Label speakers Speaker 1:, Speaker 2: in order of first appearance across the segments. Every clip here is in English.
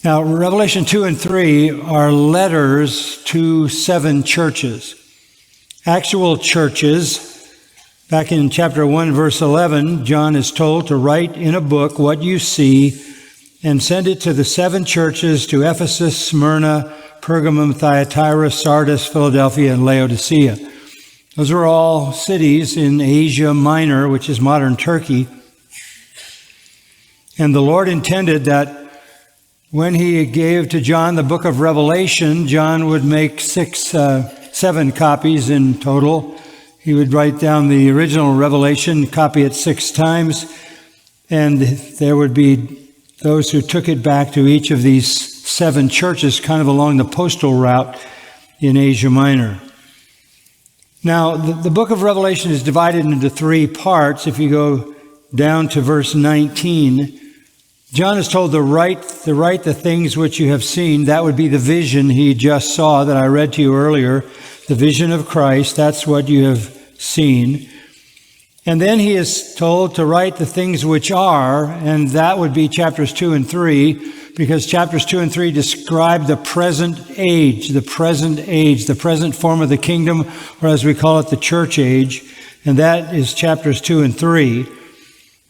Speaker 1: Now, Revelation 2 and 3 are letters to 7 churches. Actual churches. Back in chapter 1, verse 11, John is told to write in a book what you see and send it to the 7 churches, to Ephesus, Smyrna, Pergamum, Thyatira, Sardis, Philadelphia, and Laodicea. Those are all cities in Asia Minor, which is modern Turkey. And the Lord intended that when he gave to John the book of Revelation, John would make 7 copies in total. He would write down the original Revelation, copy it 6 times, and there would be those who took it back to each of these 7 churches, kind of along the postal route in Asia Minor. Now, the book of Revelation is divided into 3 parts. If you go down to verse 19, John is told to write the things which you have seen. That would be the vision he just saw that I read to you earlier, the vision of Christ. That's what you have seen. And then he is told to write the things which are, and that would be chapters 2 and 3, because chapters 2 and 3 describe the present age, the present form of the kingdom, or as we call it, the church age, and that is chapters 2 and 3.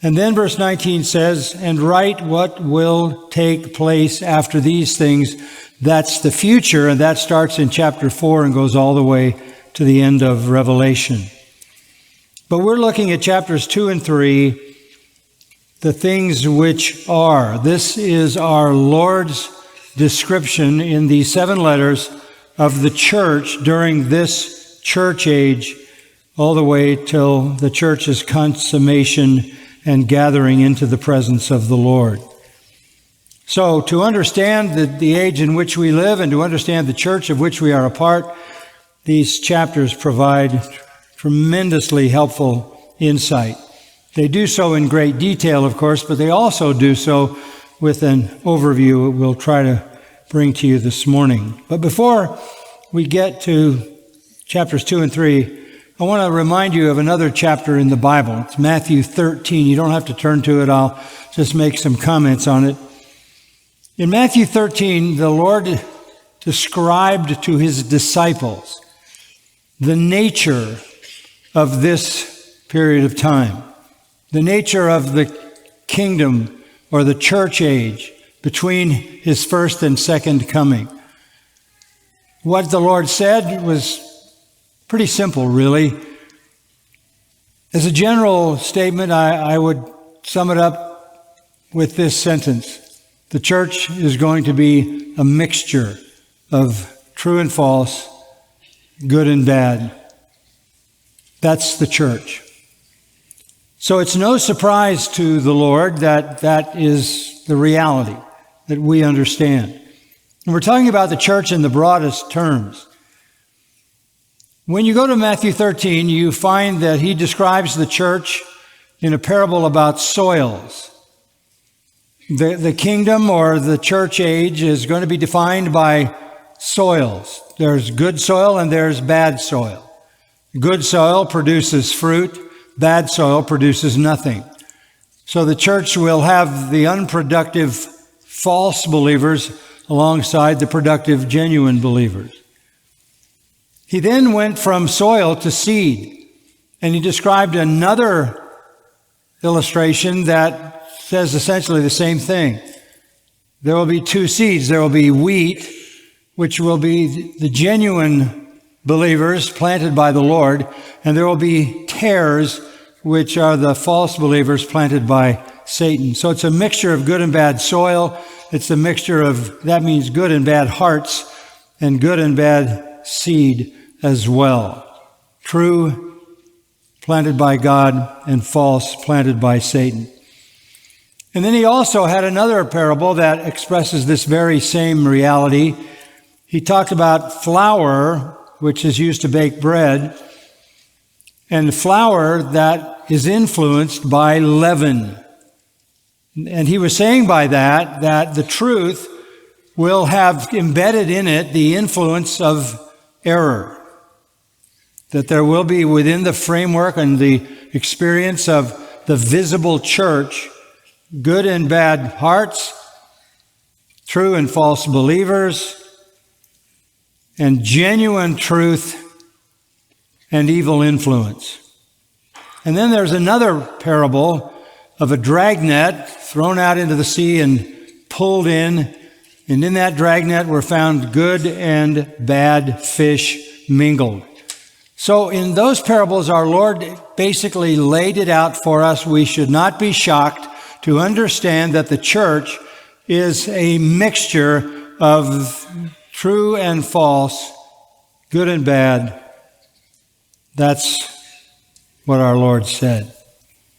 Speaker 1: And then verse 19 says, and write what will take place after these things. That's the future, and that starts in chapter 4 and goes all the way to the end of Revelation. But we're looking at chapters 2 and 3, the things which are. This is our Lord's description in these 7 letters of the church during this church age, all the way till the church's consummation and gathering into the presence of the Lord. So to understand the age in which we live and to understand the church of which we are a part, these chapters provide tremendously helpful insight. They do so in great detail, of course, but they also do so with an overview we'll try to bring to you this morning. But before we get to chapters 2 and 3, I want to remind you of another chapter in the Bible. It's Matthew 13. You don't have to turn to it. I'll just make some comments on it. In Matthew 13, the Lord described to his disciples the nature of this period of time, the nature of the kingdom or the church age between his first and second coming. What the Lord said was pretty simple, really. As a general statement, I would sum it up with this sentence. The church is going to be a mixture of true and false, good and bad. That's the church. So it's no surprise to the Lord that that is the reality that we understand. And we're talking about the church in the broadest terms. When you go to Matthew 13, you find that he describes the church in a parable about soils. The kingdom or the church age is going to be defined by soils. There's good soil and there's bad soil. Good soil produces fruit. Bad soil produces nothing. So the church will have the unproductive false believers alongside the productive genuine believers. He then went from soil to seed, and he described another illustration that says essentially the same thing. There will be 2 seeds. There will be wheat, which will be the genuine believers planted by the Lord, and there will be tares, which are the false believers planted by Satan. So it's a mixture of good and bad soil. It's a mixture of, that means good and bad hearts, and good and bad seed as well. True, planted by God, and false, planted by Satan. And then he also had another parable that expresses this very same reality. He talked about flour, which is used to bake bread, and flour that is influenced by leaven. And he was saying by that the truth will have embedded in it the influence of error. That there will be within the framework and the experience of the visible church, good and bad hearts, true and false believers, and genuine truth and evil influence. And then there's another parable of a dragnet thrown out into the sea and pulled in, and in that dragnet were found good and bad fish mingled. So in those parables, our Lord basically laid it out for us. We should not be shocked to understand that the church is a mixture of true and false, good and bad. That's what our Lord said.